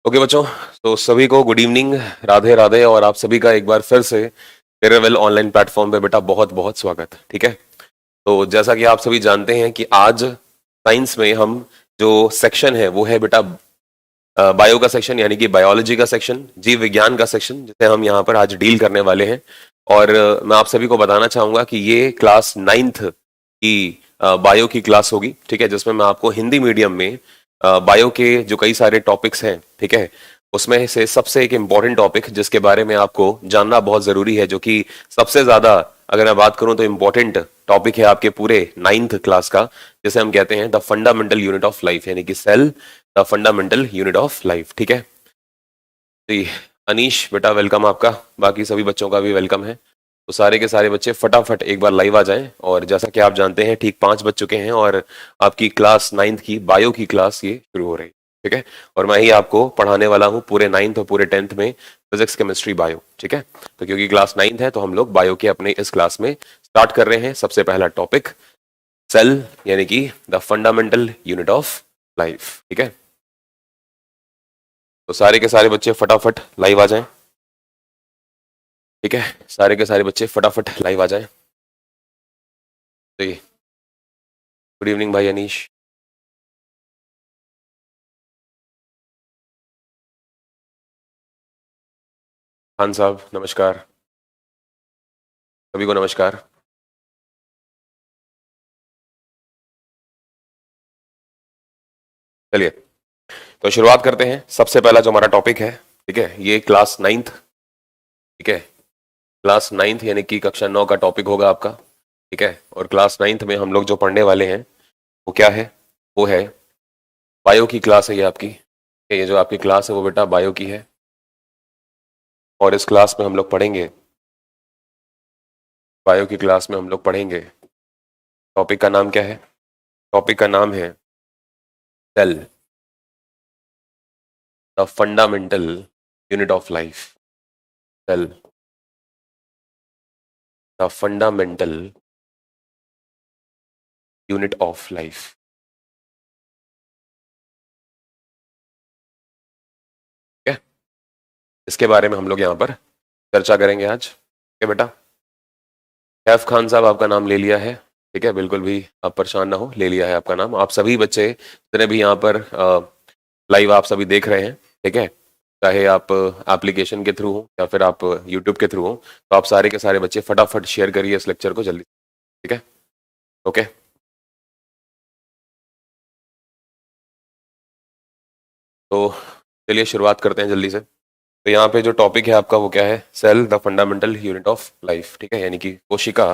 Okay बच्चों, तो सभी को गुड इवनिंग, राधे राधे। और आप सभी का एक बार फिर से वेल ऑनलाइन प्लेटफॉर्म पे बेटा बहुत बहुत स्वागत। ठीक है, तो जैसा कि आप सभी जानते हैं कि आज साइंस में हम जो सेक्शन है वो है बेटा बायो का सेक्शन, यानी कि बायोलॉजी का सेक्शन, जीव विज्ञान का सेक्शन, जिसे हम यहाँ पर आज डील करने वाले हैं। और मैं आप सभी को बताना चाहूंगा कि ये क्लास 9th की बायो की क्लास होगी। ठीक है, जिसमें मैं आपको हिंदी मीडियम में बायो के जो कई सारे टॉपिक्स हैं, ठीक है, उसमें से सबसे एक इम्पॉर्टेंट टॉपिक जिसके बारे में आपको जानना बहुत जरूरी है, जो कि सबसे ज्यादा अगर मैं बात करूं तो इम्पोर्टेंट टॉपिक है आपके पूरे 9th क्लास का, जिसे हम कहते हैं the fundamental unit of life, यानी कि cell, the fundamental unit of life. ठीक है जी, अनीश बेटा वेलकम आपका, बाकी सभी बच्चों का भी वेलकम है। तो सारे के सारे बच्चे फटाफट एक बार लाइव आ जाएं। और जैसा कि आप जानते हैं ठीक 5 बज चुके हैं और आपकी क्लास 9th की बायो की क्लास ये शुरू हो रही है। ठीक है, और मैं ही आपको पढ़ाने वाला हूँ पूरे 9th और पूरे 10th में फिजिक्स केमिस्ट्री बायो। ठीक है, तो क्योंकि क्लास 9th है तो हम लोग बायो के अपने इस क्लास में स्टार्ट कर रहे हैं। सबसे पहला टॉपिक सेल, यानी कि the fundamental unit of life. ठीक है, तो सारे के सारे बच्चे फटाफट लाइव आ जाएं। ठीक है, सारे के सारे बच्चे फटाफट लाइव आ जाएं। तो ये गुड इवनिंग भाई अनीश। खान साहब नमस्कार, सभी को नमस्कार। चलिए, तो शुरुआत करते हैं। सबसे पहला जो हमारा टॉपिक है, ठीक है, ये क्लास 9th, ठीक है, क्लास 9th यानी कि कक्षा 9 का टॉपिक होगा आपका। ठीक है, और क्लास 9th में हम लोग जो पढ़ने वाले हैं वो क्या है, वो है बायो की क्लास है ये आपकी। ये जो आपकी क्लास है वो बेटा बायो की है। और इस क्लास में हम लोग पढ़ेंगे, बायो की क्लास में हम लोग पढ़ेंगे, टॉपिक का नाम क्या है, टॉपिक का नाम है cell, the fundamental unit of life. Cell, the fundamental unit of life. ठीक है, इसके बारे में हम लोग यहाँ पर चर्चा करेंगे आज। ठीक है बेटा, कैफ खान साहब आपका नाम ले लिया है। ठीक है, बिल्कुल भी आप परेशान ना हो, ले लिया है आपका नाम। आप सभी बच्चे जितने भी यहाँ पर लाइव आप सभी देख रहे हैं, ठीक है, चाहे आप एप्लीकेशन के थ्रू हो या फिर आप यूट्यूब के थ्रू हो, तो आप सारे के सारे बच्चे फटाफट शेयर करिए इस लेक्चर को जल्दी। ठीक है, ओके, तो चलिए शुरुआत करते हैं जल्दी से। तो यहाँ पे जो टॉपिक है आपका वो क्या है, cell, the fundamental unit of life. ठीक है, यानी कि कोशिका,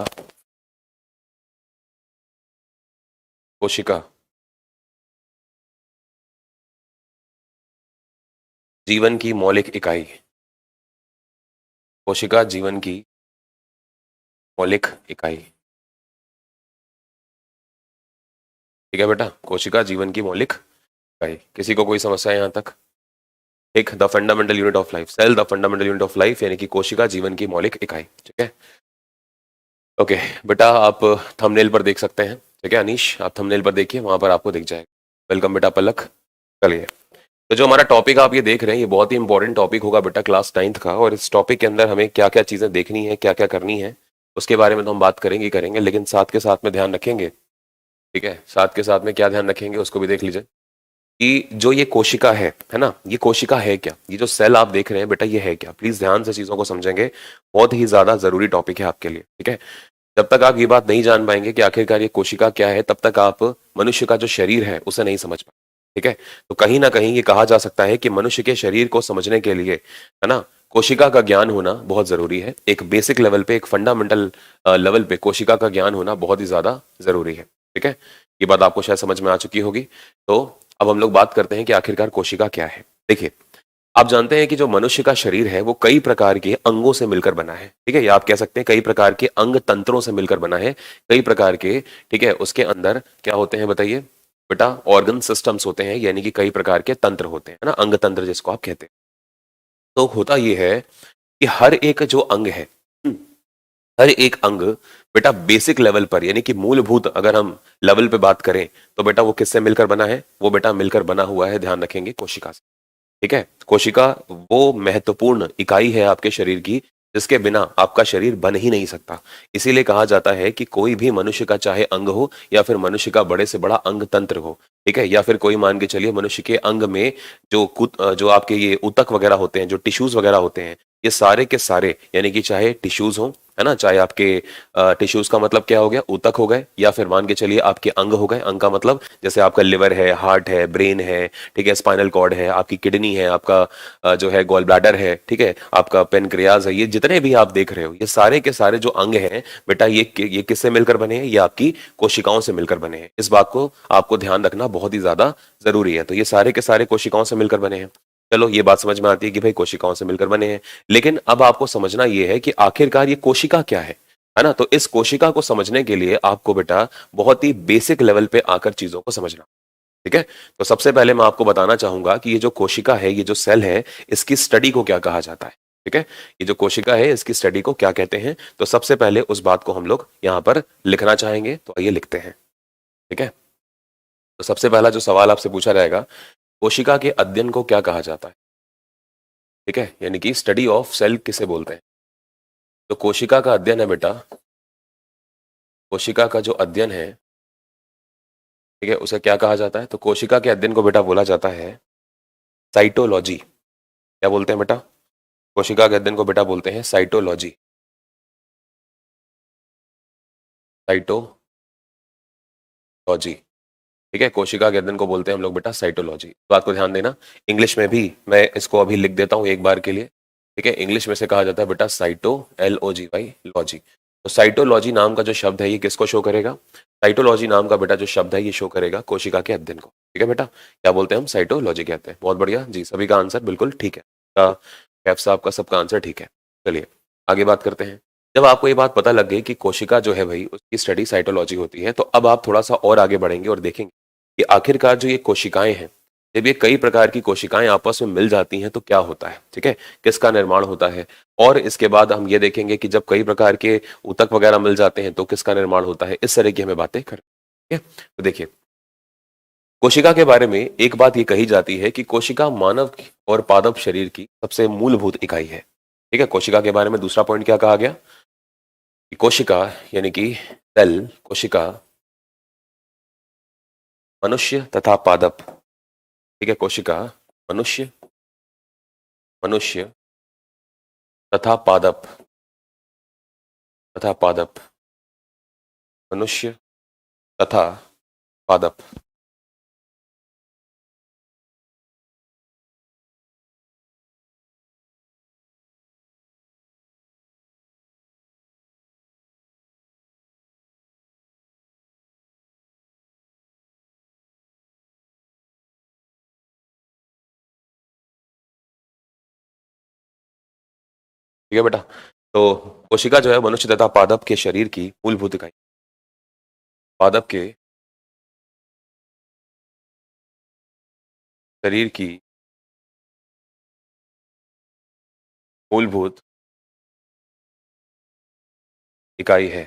कोशिका जीवन की मौलिक इकाई, कोशिका जीवन की मौलिक इकाई। ठीक है बेटा, कोशिका जीवन की मौलिक इकाई। किसी को कोई समस्या है यहाँ तक? एक, the fundamental unit of life, cell the fundamental unit of life, यानी कि कोशिका जीवन की मौलिक इकाई। ठीक है, ओके बेटा, आप थंबनेल पर देख सकते हैं। ठीक है अनीश, आप थंबनेल पर देखिए, वहां पर आपको दिख जाएगा। वेलकम बेटा पलक। चलिए, तो जो हमारा टॉपिक आप ये देख रहे हैं ये बहुत ही इंपॉर्टेंट टॉपिक होगा बेटा क्लास 9th का। और इस टॉपिक के अंदर हमें क्या क्या चीजें देखनी है, क्या क्या करनी है, उसके बारे में तो हम बात करेंगे ही करेंगे, लेकिन साथ के साथ में ध्यान रखेंगे, ठीक है, साथ के साथ में क्या ध्यान रखेंगे उसको भी देख लीजिए कि जो ये कोशिका है ना, ये कोशिका है क्या, ये जो सेल आप देख रहे हैं बेटा ये है क्या। प्लीज ध्यान से चीजों को समझेंगे, बहुत ही ज्यादा जरूरी टॉपिक है आपके लिए। ठीक है, जब तक आप ये बात नहीं जान पाएंगे कि आखिरकार ये कोशिका क्या है, तब तक आप मनुष्य का जो शरीर है उसे नहीं समझ पाएंगे। ठीक है, तो कहीं ना कहीं ये कहा जा सकता है कि मनुष्य के शरीर को समझने के लिए, है ना, कोशिका का ज्ञान होना बहुत जरूरी है। एक बेसिक लेवल पे, एक फंडामेंटल लेवल पे कोशिका का ज्ञान होना बहुत ही ज्यादा जरूरी है। ठीक है, ये बात आपको शायद समझ में आ चुकी होगी। तो अब हम लोग बात करते हैं कि आखिरकार कोशिका क्या है। देखिए, आप जानते हैं कि जो मनुष्य का शरीर है वो कई प्रकार के अंगों से मिलकर बना है। ठीक है, या आप कह सकते हैं कई प्रकार के अंग तंत्रों से मिलकर बना है, कई प्रकार के। ठीक है, उसके अंदर क्या होते हैं बताइए बेटा, ऑर्गन सिस्टम्स होते हैं, यानी कि कई प्रकार के तंत्र होते हैं ना, अंग तंत्र जिसको आप कहते हैं। तो होता यह है कि हर एक जो अंग है, हर एक अंग बेटा बेसिक लेवल पर, यानी कि मूलभूत अगर हम लेवल पे बात करें, तो बेटा वो किससे मिलकर बना है, वो बेटा मिलकर बना हुआ है, ध्यान रखेंगे, कोशिका से। ठीक है। कोशिका वो महत्वपूर्ण इकाई है आपके शरीर की जिसके बिना आपका शरीर बन ही नहीं सकता। इसीलिए कहा जाता है कि कोई भी मनुष्य का चाहे अंग हो या फिर मनुष्य का बड़े से बड़ा अंग तंत्र हो, ठीक है, या फिर कोई मान के चलिए मनुष्य के अंग में जो आपके ये ऊतक वगैरह होते हैं, जो टिश्यूज वगैरह होते हैं, ये सारे के सारे यानी कि चाहे टिश्यूज हो, है ना, चाहे आपके टिश्यूज का मतलब क्या हो गया, ऊतक हो गए, या फिर मान के चलिए आपके अंग हो गए। अंग का मतलब जैसे आपका लिवर है, हार्ट है, ब्रेन है, ठीक है, स्पाइनल कॉर्ड है, आपकी किडनी है, आपका जो है गॉल ब्लैडर है, ठीक है, आपका पेनक्रियाज है, ये जितने भी आप देख रहे हो ये सारे के सारे जो अंग हैं बेटा, ये किससे मिलकर बने हैं? ये आपकी कोशिकाओं से मिलकर बने हैं। इस बात को आपको ध्यान रखना बहुत ही ज्यादा जरूरी है। तो ये सारे के सारे कोशिकाओं से मिलकर बने हैं। चलो ये बात समझ में आती है कि भाई कोशिकाओं से मिलकर बने हैं, लेकिन अब आपको समझना ये है कि आखिरकार ये कोशिका क्या है ना। तो इस कोशिका को समझने के लिए आपको बेटा बहुत ही बेसिक लेवल पे आकर चीजों को समझना, ठीक है। तो सबसे पहले मैं आपको बताना चाहूंगा कि ये जो कोशिका है, ये जो सेल है, इसकी स्टडी को क्या कहा जाता है, ठीक है। ये जो कोशिका है इसकी स्टडी को क्या कहते हैं, तो सबसे पहले उस बात को हम लोग यहाँ पर लिखना चाहेंगे, तो आइए लिखते हैं, ठीक है। तो सबसे पहला जो सवाल आपसे पूछा जाएगा, कोशिका के अध्ययन को क्या कहा जाता है, ठीक है, यानी कि स्टडी ऑफ सेल किसे बोलते हैं। तो कोशिका का अध्ययन है बेटा, कोशिका का जो अध्ययन है, ठीक है, उसे क्या कहा जाता है? तो कोशिका के अध्ययन को बेटा बोला जाता है साइटोलॉजी। क्या बोलते हैं बेटा? कोशिका के अध्ययन को बेटा बोलते हैं साइटोलॉजी। साइटोलॉजी, ठीक है, कोशिका के अध्ययन को बोलते हैं हम लोग बेटा साइटोलॉजी। बात को ध्यान देना, इंग्लिश में भी मैं इसको अभी लिख देता हूँ एक बार के लिए, ठीक है। इंग्लिश में से कहा जाता है बेटा साइटो, LOGY, लॉजी। तो साइटोलॉजी नाम का जो शब्द है ये किसको शो करेगा? साइटोलॉजी नाम का बेटा जो शब्द है ये शो करेगा कोशिका के अध्ययन को, ठीक है बेटा। क्या बोलते हैं हम? साइटोलॉजी कहते हैं। बहुत बढ़िया जी, सभी का आंसर बिल्कुल ठीक है। कैफ साहब का सबका आंसर ठीक है। चलिए आगे बात करते हैं। जब आपको ये बात पता लग गई कि कोशिका जो है भाई उसकी स्टडी साइटोलॉजी होती है, तो अब आप थोड़ा सा और आगे बढ़ेंगे और देखेंगे कि आखिरकार जो ये कोशिकाएं हैं, जब ये कई प्रकार की कोशिकाएं आपस में मिल जाती हैं तो क्या होता है, ठीक है, किसका निर्माण होता है। और इसके बाद हम ये देखेंगे कि जब कई प्रकार के ऊतक वगैरह मिल जाते हैं तो किसका निर्माण होता है। इस तरह की हमें बातें करें, ठीक है। तो देखिए, कोशिका के बारे में एक बात ये कही जाती है कि कोशिका मानव और पादप शरीर की सबसे मूलभूत इकाई है, ठीक है। कोशिका के बारे में दूसरा पॉइंट क्या कहा गया कि कोशिका यानी कि सेल, कोशिका मनुष्य तथा पादप, ठीक है, कोशिका मनुष्य, मनुष्य तथा पादप, तथा पादप, मनुष्य तथा पादप। ठीक है बेटा। तो कोशिका जो है मनुष्य तथा पादप के शरीर की मूलभूत इकाई, पादप के शरीर की मूलभूत इकाई है।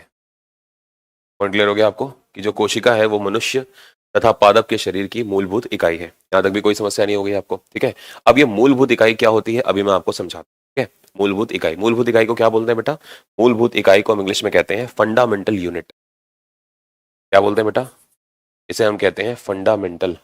पॉइंट क्लियर हो गया आपको कि जो कोशिका है वो मनुष्य तथा पादप के शरीर की मूलभूत इकाई है। यहां तक भी कोई समस्या नहीं होगी आपको, ठीक है। अब ये मूलभूत इकाई क्या होती है अभी मैं आपको समझाता हूं, ठीक है। मूलभूत इकाई, मूलभूत इकाई को क्या बोलते हैं बेटा? मूलभूत इकाई को हम इंग्लिश में कहते हैं फंडामेंटल यूनिट। क्या बोलते हैं बेटा? इसे हम कहते हैं फंडामेंटल।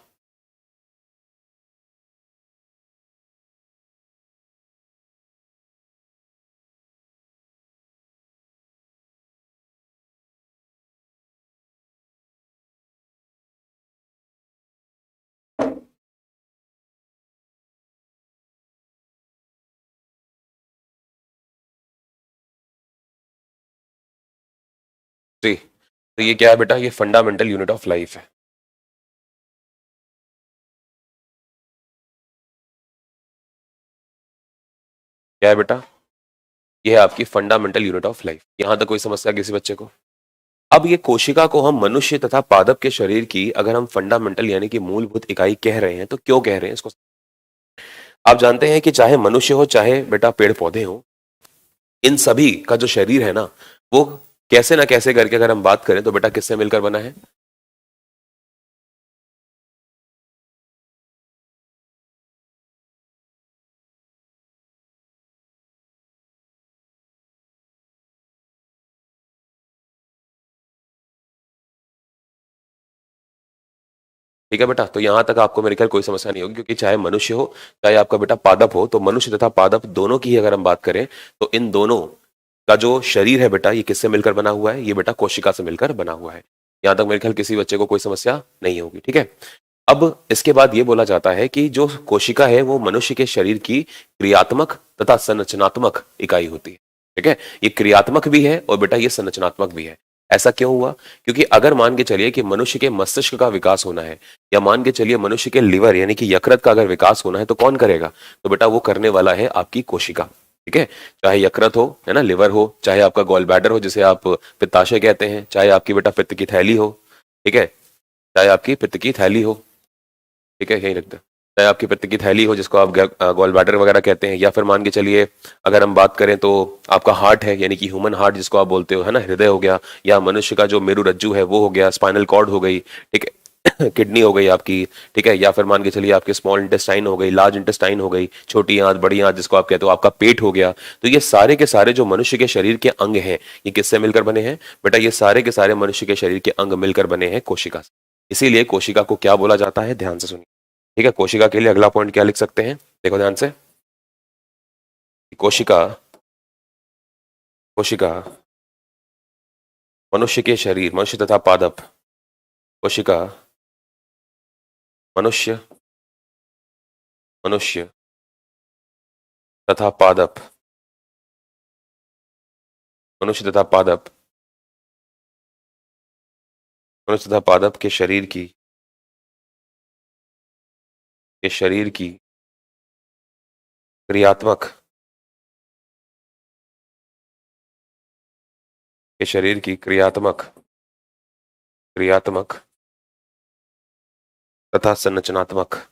जी, तो ये क्या है बेटा? ये फंडामेंटल यूनिट ऑफ लाइफ है। क्या है बेटा? ये है आपकी फंडामेंटल यूनिट ऑफ लाइफ। यहां तक कोई समस्या किसी बच्चे को? अब ये कोशिका को हम मनुष्य तथा पादप के शरीर की अगर हम फंडामेंटल यानी कि मूलभूत इकाई कह रहे हैं तो क्यों कह रहे हैं इसको? आप जानते हैं कि चाहे मनुष्य हो चाहे बेटा पेड़ पौधे हो, इन सभी का जो शरीर है ना, वो कैसे ना कैसे करके अगर हम बात करें तो बेटा किससे मिलकर बना है? ठीक है बेटा, तो यहाँ तक आपको मेरे ख्याल कोई समस्या नहीं होगी, क्योंकि चाहे मनुष्य हो चाहे आपका बेटा पादप हो, तो मनुष्य तथा पादप दोनों की ही अगर हम बात करें तो इन दोनों का जो शरीर है बेटा, ये किससे मिलकर बना हुआ है? ये बेटा कोशिका से मिलकर बना हुआ है। यहाँ तक मेरे ख्याल किसी बच्चे को कोई समस्या नहीं होगी। ठीक है, अब इसके बाद ये बोला जाता है कि जो कोशिका है वो मनुष्य के शरीर की क्रियात्मक तथा संरचनात्मक इकाई होती है। ठीक है, ये क्रियात्मक भी है और बेटा ये संरचनात्मक भी है। ऐसा क्यों हुआ? क्योंकि अगर मान के चलिए कि मनुष्य के मस्तिष्क का विकास होना है, या मान के चलिए मनुष्य के लिवर यानी कि यकृत का अगर विकास होना है, तो कौन करेगा? तो बेटा वो करने वाला है आपकी कोशिका। ठीक है, चाहे यकृत हो, है ना, लिवर हो, चाहे आपका गॉल ब्लैडर हो जिसे आप पित्ताशय कहते हैं, चाहे आपकी बेटा पित्त की थैली हो, ठीक है, चाहे आपकी पित्त की थैली हो, ठीक है, यही रखते हैं, चाहे आपकी पित्त की थैली हो जिसको आप गॉल ब्लैडर वगैरह कहते हैं, या फिर मान के चलिए अगर हम बात करें तो आपका हार्ट है यानी कि ह्यूमन हार्ट जिसको आप बोलते हो, है ना, हृदय हो गया, या मनुष्य का जो मेरुरज्जु है वो हो गया, स्पाइनल कॉर्ड हो गई, ठीक है, किडनी हो गई आपकी, ठीक है, या फिर मान के चलिए आपके स्मॉल इंटेस्टाइन हो गई, लार्ज इंटेस्टाइन हो गई, छोटी आंत बड़ी आंत जिसको आप कहते हो, आपका पेट हो गया। तो ये सारे के सारे जो मनुष्य के शरीर के अंग हैं, ये किससे मिलकर बने हैं बेटा? ये सारे के सारे मनुष्य के शरीर के अंग मिलकर बने हैं कोशिका से। इसीलिए कोशिका को क्या बोला जाता है? ध्यान से सुनिए। ठीक है, कोशिका के लिए अगला पॉइंट क्या लिख सकते हैं? देखो ध्यान से, कोशिका कोशिका मनुष्य के शरीर, मनुष्य तथा पादप, कोशिका मनुष्य मनुष्य तथा पादप, मनुष्य तथा पादप, मनुष्य तथा पादप के शरीर की क्रियात्मक के शरीर की क्रियात्मक तथा संरचनात्मक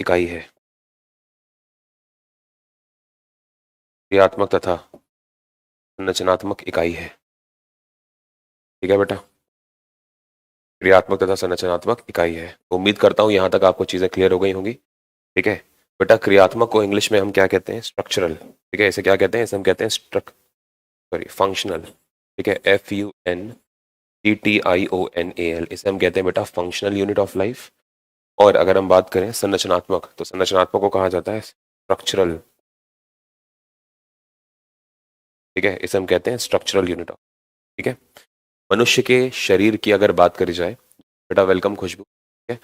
इकाई है। क्रियात्मक तथा संरचनात्मक इकाई है। ठीक है बेटा, क्रियात्मक तथा संरचनात्मक इकाई है। उम्मीद करता हूं यहां तक आपको चीजें क्लियर हो गई होंगी। ठीक है बेटा, क्रियात्मक को इंग्लिश में हम क्या कहते हैं? स्ट्रक्चरल। ठीक है, इसे क्या कहते हैं? इसे हम कहते हैं फंक्शनल। ठीक है, FUNCTIONAL, इसे हम कहते हैं बेटा फंक्शनल यूनिट ऑफ लाइफ। और अगर हम बात करें संरचनात्मक, तो संरचनात्मक को कहा जाता है स्ट्रक्चरल। ठीक है, इसे हम कहते हैं स्ट्रक्चरल यूनिट ऑफ। ठीक है, मनुष्य के शरीर की अगर बात करी जाए बेटा, वेलकम खुशबू। ठीक है,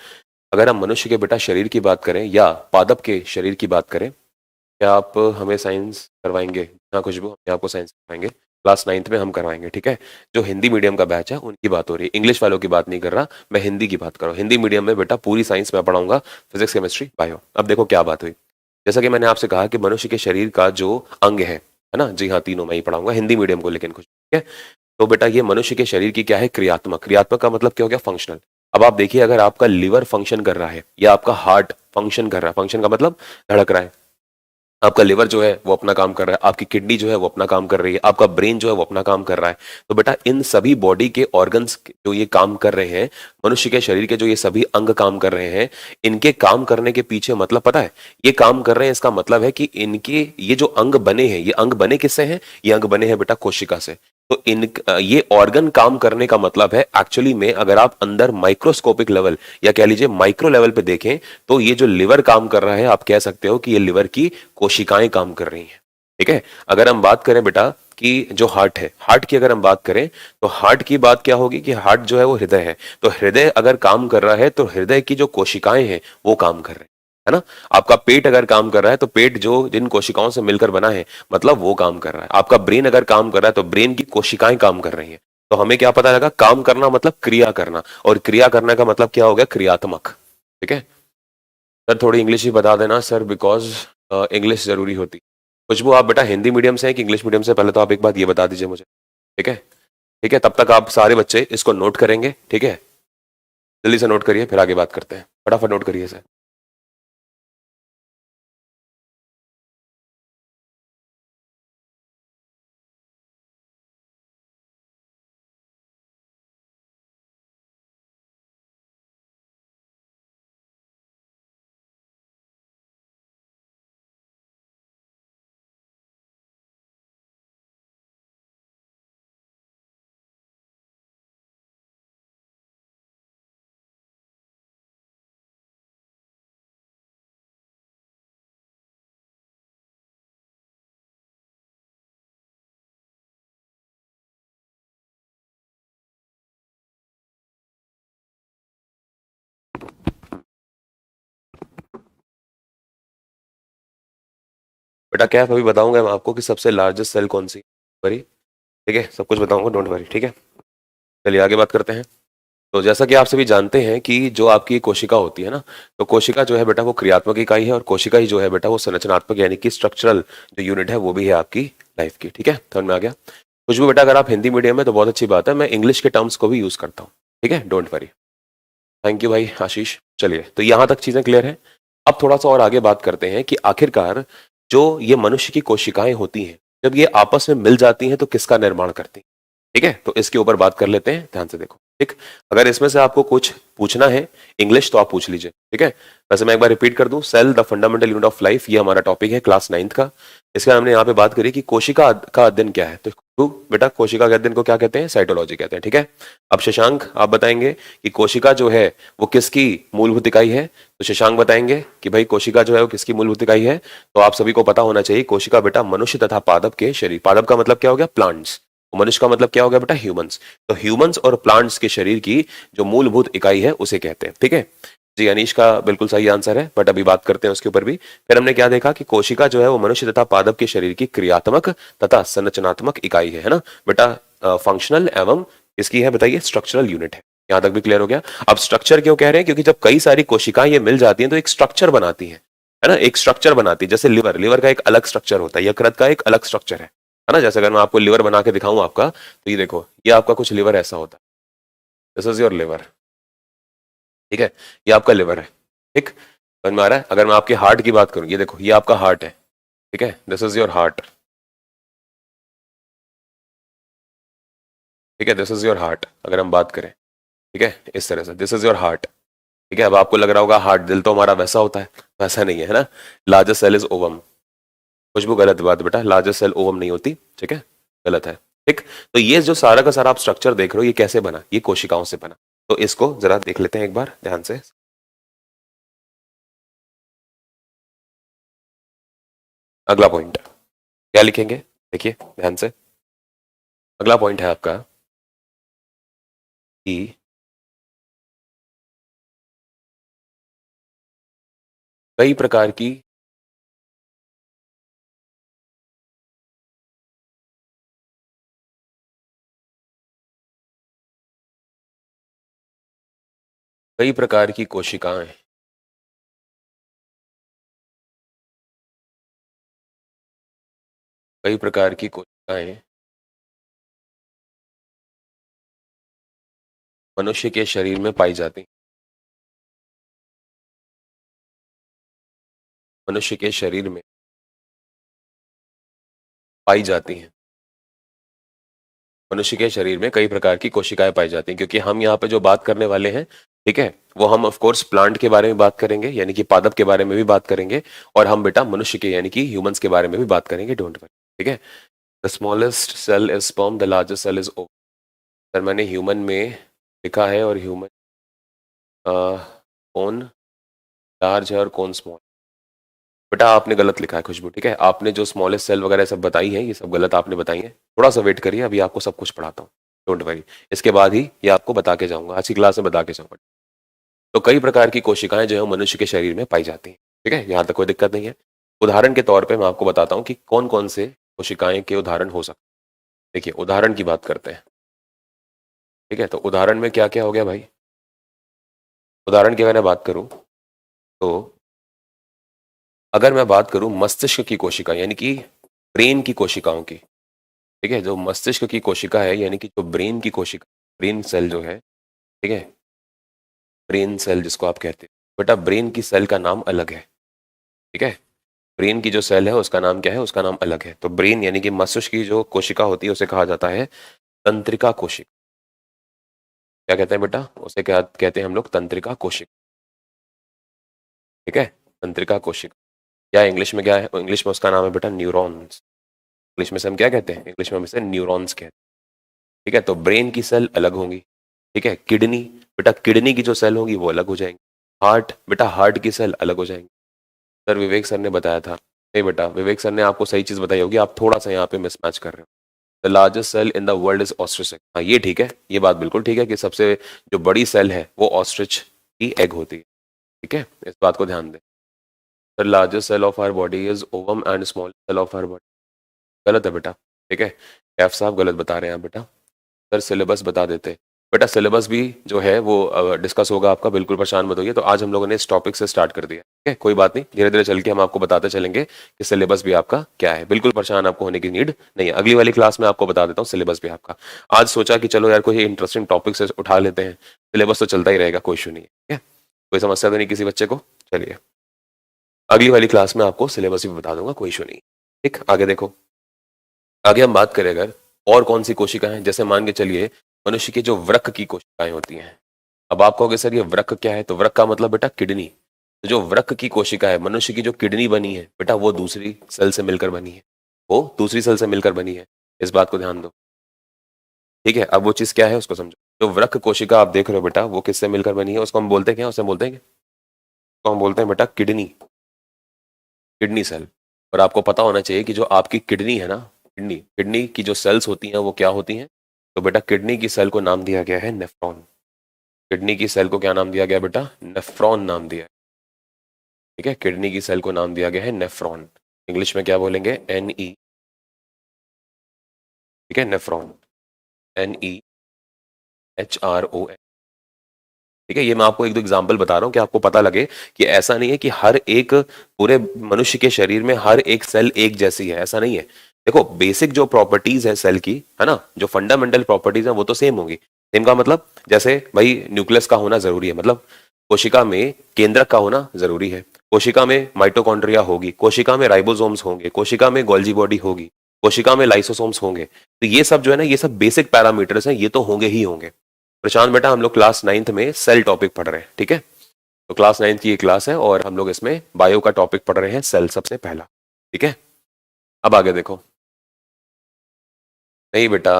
अगर हम मनुष्य के बेटा शरीर की बात करें या पादप के शरीर की बात करें, क्या आप हमें साइंस करवाएंगे? हाँ खुशबू, हम आपको साइंस करवाएंगे, क्लास 9th में हम करवाएंगे। ठीक है, जो हिंदी मीडियम का बैच है उनकी बात हो रही है, इंग्लिश वालों की बात नहीं कर रहा मैं, हिंदी की बात कर रहा हूँ। हिंदी मीडियम में बेटा पूरी साइंस मैं पढ़ाऊंगा, फिजिक्स केमिस्ट्री बायो। अब देखो क्या बात हुई, जैसा कि मैंने आपसे कहा कि मनुष्य के शरीर का जो अंग है ना, जी हाँ, तीनों मैं ही पढ़ाऊंगा हिंदी मीडियम को, लेकिन कुछ ठीक है। तो बेटा ये मनुष्य के शरीर की क्या है? क्रियात्मक। क्रियात्मक का मतलब क्या हो गया? फंक्शनल। अब आप देखिए, अगर आपका लिवर फंक्शन कर रहा है या आपका हार्ट फंक्शन कर रहा है, फंक्शन का मतलब धड़क रहा है, आपका लिवर जो है वो अपना काम कर रहा है, आपकी किडनी जो है वो अपना काम कर रही है, आपका ब्रेन जो है वो अपना काम कर रहा है, तो बेटा इन सभी बॉडी के ऑर्गन्स जो ये काम कर रहे हैं, मनुष्य के शरीर के जो ये सभी अंग काम कर रहे हैं, इनके काम करने के पीछे मतलब पता है? ये काम कर रहे हैं इसका मतलब है कि इनके ये जो अंग बने हैं, ये अंग बने किससे हैं? ये अंग बने हैं बेटा कोशिका से। तो ये ऑर्गन काम करने का मतलब है एक्चुअली में, अगर आप अंदर माइक्रोस्कोपिक लेवल या कह लीजिए माइक्रो लेवल पे देखें, तो ये जो लिवर काम कर रहा है, आप कह सकते हो कि ये लिवर की कोशिकाएं काम कर रही हैं। ठीक है, अगर हम बात करें बेटा कि जो हार्ट है, हार्ट की अगर हम बात करें, तो हार्ट की बात क्या होगी कि हार्ट जो है वो हृदय है, तो हृदय अगर काम कर रहा है तो हृदय की जो कोशिकाएं हैं वो काम कर रहे हैं, है ना। आपका पेट अगर काम कर रहा है तो पेट जो जिन कोशिकाओं से मिलकर बना है, मतलब वो काम कर रहा है। आपका ब्रेन अगर काम कर रहा है तो ब्रेन की कोशिकाएं काम कर रही हैं। तो हमें क्या पता लगा? काम करना मतलब क्रिया करना, और क्रिया करने का मतलब क्या हो गया? क्रियात्मक। ठीक है सर, थोड़ी इंग्लिश ही बता देना सर, बिकॉज इंग्लिश जरूरी होती। खुशबू आप बेटा हिंदी मीडियम से हैं कि इंग्लिश मीडियम से? पहले तो आप एक बात ये बता दीजिए मुझे। ठीक है, ठीक है, तब तक आप सारे बच्चे इसको नोट करेंगे। ठीक है, जल्दी से नोट करिए, फिर आगे बात करते हैं। फटाफट नोट करिए सर। बेटा क्या कभी बताऊंगा मैं आपको कि सबसे लार्जेस्ट सेल कौन सी वरी, ठीक है, सब कुछ बताऊंगा, डोंट वरी, ठीक है। चलिए आगे बात करते हैं। तो जैसा कि आप सभी जानते हैं कि जो आपकी कोशिका होती है ना, तो कोशिका जो है बेटा वो क्रियात्मक इकाई है, और कोशिका ही जो है बेटा वो संरचनात्मक यानी कि स्ट्रक्चरल जो यूनिट है वो भी है आपकी लाइफ की, ठीक है, समझ में आ गया। कुछ भी बेटा अगर आप हिंदी मीडियम में तो बहुत अच्छी बात है, मैं इंग्लिश के टर्म्स को भी यूज करता हूँ, ठीक है, डोंट वरी। थैंक यू भाई आशीष। चलिए तो यहाँ तक चीजें क्लियर है। अब थोड़ा सा और आगे बात करते हैं कि आखिरकार जो ये मनुष्य की कोशिकाएं होती हैं, जब ये आपस में मिल जाती हैं तो किसका निर्माण करती हैं, ठीक है, तो इसके ऊपर बात कर लेते हैं, ध्यान से देखो, ठीक। अगर इसमें से आपको कुछ पूछना है इंग्लिश तो आप पूछ लीजिए, ठीक है। वैसे मैं एक बार रिपीट कर दूं, cell the fundamental unit of life, ये हमारा टॉपिक है क्लास 9th का। इसका हमने यहाँ पे बात करी कि कोशिका का अध्ययन क्या है, तो बेटा कोशिका के अध्ययन को क्या कहते हैं, साइटोलॉजी कहते हैं, ठीक है। अब शशांक आप बताएंगे कि कोशिका जो है वो किसकी मूलभूत इकाई है, तो शशांक बताएंगे कि भाई कोशिका जो है वो किसकी मूलभूत इकाई है। तो आप सभी को पता होना चाहिए कोशिका बेटा मनुष्य तथा पादप के शरीर, पादप का मतलब क्या हो गया, प्लांट्स, मनुष्य का मतलब क्या हो गया बेटा, ह्यूमंस, तो ह्यूमंस और प्लांट्स के शरीर की जो मूलभूत इकाई है उसे कहते हैं, ठीक है। जी अनीश का बिल्कुल सही आंसर है, बट अभी बात करते हैं उसके ऊपर भी। फिर हमने क्या देखा कि कोशिका जो है वो मनुष्य तथा पादप के शरीर की क्रियात्मक तथा संरचनात्मक इकाई है ना बेटा, फंक्शनल एवं इसकी है बताइए स्ट्रक्चरल यूनिट है। यहां तक भी क्लियर हो गया। अब स्ट्रक्चर क्यों कह रहे हैं, क्योंकि जब कई सारी कोशिकाएं ये मिल जाती हैं तो एक स्ट्रक्चर बनाती है ना, एक स्ट्रक्चर बनाती है। जैसे लिवर, लिवर का एक अलग स्ट्रक्चर होता है, यकृत का एक अलग स्ट्रक्चर है ना। जैसे अगर मैं आपको लिवर बना के दिखाऊं आपका, तो ये देखो ये आपका कुछ लिवर ऐसा होता है, दिस इज योर लिवर, ठीक है, ये आपका लिवर है, ठीक, समझ में आ रहा है। अगर मैं आपके हार्ट की बात करूं, ये देखो ये आपका हार्ट है, ठीक है, दिस इज योर हार्ट, ठीक है, दिस इज योर हार्ट अगर हम बात करें, ठीक है, इस तरह से दिस इज योर हार्ट, ठीक है। अब आपको लग रहा होगा हार्ट, दिल तो हमारा वैसा होता है, वैसा नहीं है ना। लार्जेस्ट सेल इज ओवम, खुशबू गलत बात बेटा, लार्जेस्ट सेल ओवम नहीं होती, ठीक है, गलत है, ठीक। तो ये जो सारा का सारा आप स्ट्रक्चर देख रहे हो ये कैसे बना, ये कोशिकाओं से बना। तो इसको जरा देख लेते हैं एक बार ध्यान से। अगला पॉइंट क्या लिखेंगे, देखिए ध्यान से। अगला पॉइंट है आपका कि कई प्रकार की कई प्रकार की कोशिकाएं कई प्रकार की कोशिकाएं मनुष्य के शरीर में पाई जाती, मनुष्य के शरीर में पाई जाती हैं, मनुष्य के शरीर में कई प्रकार की कोशिकाएं पाई जाती हैं। क्योंकि हम यहाँ पे जो बात करने वाले हैं, ठीक है, वो हम ऑफ कोर्स प्लांट के बारे में बात करेंगे यानी कि पादप के बारे में भी बात करेंगे, और हम बेटा मनुष्य के यानी कि ह्यूमंस के बारे में भी बात करेंगे, डोंट वरी, ठीक है। The smallest cell is sperm, the largest cell is ovum. Sir मैंने ह्यूमन में लिखा है, और ह्यूमन कौन लार्ज है और कौन स्मॉल, बेटा आपने गलत लिखा है खुशबू, ठीक है, आपने जो स्मॉलेस्ट सेल वगैरह सब बताई है ये सब गलत आपने बताई है। थोड़ा सा वेट करिए, अभी आपको सब कुछ पढ़ाता हूँ, डोंट वरी। इसके बाद ही ये आपको बता के जाऊंगा, आज की क्लास में बता के जाऊंगा। तो कई प्रकार की कोशिकाएं जो है मनुष्य के शरीर में पाई जाती हैं, ठीक है, यहाँ तक कोई दिक्कत नहीं है। उदाहरण के तौर पे मैं आपको बताता हूँ कि कौन कौन से कोशिकाएं के उदाहरण हो सकते हैं। देखिए उदाहरण की बात करते हैं, ठीक है, तो उदाहरण में क्या क्या हो गया भाई। उदाहरण की अगर मैं बात करूँ तो अगर मैं बात करूँ मस्तिष्क की कोशिका यानी कि ब्रेन की कोशिकाओं की, ठीक है, जो मस्तिष्क की कोशिका है यानी कि जो ब्रेन की कोशिका, ब्रेन सेल जो है, ठीक है, ब्रेन सेल जिसको आप कहते हैं, बेटा ब्रेन की सेल का नाम अलग है, ठीक है, ब्रेन की जो सेल है उसका नाम क्या है, उसका नाम अलग है। तो ब्रेन यानी कि मस्तिष्क की जो कोशिका होती है उसे कहा जाता है तंत्रिका कोशिका। क्या कहते हैं बेटा, उसे क्या कहते हैं हम लोग, तंत्रिका कोशिका, ठीक है, तंत्रिका कोशिका। या इंग्लिश में क्या है, इंग्लिश में उसका नाम है बेटा न्यूरॉन्स। इंग्लिश में से हम क्या कहते हैं, इंग्लिश में हम इसे न्यूरॉन्स कहते हैं, ठीक है। तो ब्रेन की सेल अलग होंगी, ठीक है, किडनी, बेटा किडनी की जो सेल होंगी वो अलग हो जाएंगी। हार्ट, बेटा हार्ट की सेल अलग हो जाएंगी। सर विवेक सर ने बताया था, नहीं बेटा विवेक सर ने आपको सही चीज बताई होगी, आप थोड़ा सा यहाँ पे मिसमैच कर रहे हो। The largest cell in the world is ostrich egg, हाँ ये ठीक है, ये बात बिल्कुल ठीक है कि सबसे जो बड़ी सेल है वो ऑस्ट्रिच की एग होती है, ठीक है, इस बात को ध्यान दें। The largest cell of our body is ovum and small cell of our body. गलत है बेटा, ठीक है, कैफ साहब गलत बता रहे हैं आप बेटा। सर सिलेबस बता देते। बेटा सिलेबस भी जो है वो डिस्कस होगा आपका, बिल्कुल परेशान मत होइए। तो आज हम लोगों ने इस टॉपिक से स्टार्ट कर दिया, ठीक है, कोई बात नहीं, धीरे धीरे चल के हम आपको बताते चलेंगे कि सिलेबस भी आपका क्या है। बिल्कुल परेशान आपको होने की नीड नहीं है, अगली वाली क्लास में आपको बता देता हूँ सिलेबस भी आपका। आज सोचा कि चलो यार कोई इंटरेस्टिंग टॉपिक से उठा लेते हैं, सिलेबस तो चलता ही रहेगा, कोई इशू नहीं है, ठीक है, कोई समस्या तो नहीं किसी बच्चे को। चलिए अगली वाली क्लास में आपको सिलेबस भी बता दूंगा, कोई इशू नहीं, ठीक। आगे देखो, आगे हम बात करें अगर और कौन सी कोशिकाएं, जैसे मान के चलिए मनुष्य की जो वृक्क की कोशिकाएं होती हैं। अब आप कहोगे सर ये वृक्क क्या है, तो वृक्क का मतलब बेटा किडनी। तो जो वृक्क की कोशिका है, मनुष्य की जो किडनी बनी है बेटा, वो दूसरी सेल से मिलकर बनी है, वो दूसरी सेल से मिलकर बनी है, इस बात को ध्यान दो, ठीक है। अब वो चीज क्या है उसको समझो। जो वृक्क कोशिका आप देख रहे हो बेटा, वो किससे मिलकर बनी है, उसको हम बोलते हैं क्या, उसे बोलते हैं क्या? उसको हम बोलते हैं बेटा किडनी, किडनी सेल। और आपको पता होना चाहिए कि जो आपकी किडनी है ना, किडनी किडनी की जो सेल्स होती हैं वो क्या होती हैं। तो बेटा किडनी की सेल को नाम दिया गया है नेफ्रॉन। किडनी की सेल को क्या नाम दिया गया बेटा, नेफ्रॉन नाम दिया है, ठीक है। किडनी की सेल को नाम दिया गया है नेफ्रॉन, इंग्लिश में क्या बोलेंगे, NE, ठीक है, नेफ्रॉन, NEHRON, ठीक है। ये मैं आपको एक दो एग्जांपल बता रहा हूँ कि आपको पता लगे कि ऐसा नहीं है कि हर एक पूरे मनुष्य के शरीर में हर एक सेल एक जैसी है, ऐसा नहीं है। देखो बेसिक जो प्रॉपर्टीज है सेल की, है ना, जो फंडामेंटल प्रॉपर्टीज है वो तो सेम होंगी। सेम का मतलब जैसे भाई न्यूक्लियस का होना जरूरी है, मतलब कोशिका में केंद्रक का होना जरूरी है, कोशिका में माइटोकॉन्ड्रिया होगी, कोशिका में राइबोसोम्स होंगे, कोशिका में गोल्जी बॉडी होगी, कोशिका में लाइसोसोम्स होंगे। तो ये सब जो है ना, ये सब बेसिक पैरामीटर्स हैं, ये तो होंगे ही होंगे। प्रशांत बेटा हम लोग क्लास 9th में सेल टॉपिक पढ़ रहे हैं, ठीक है। तो क्लास 9th की ये क्लास है और हम लोग इसमें बायो का टॉपिक पढ़ रहे हैं, सेल सबसे पहला, ठीक है। अब आगे देखो, नहीं बेटा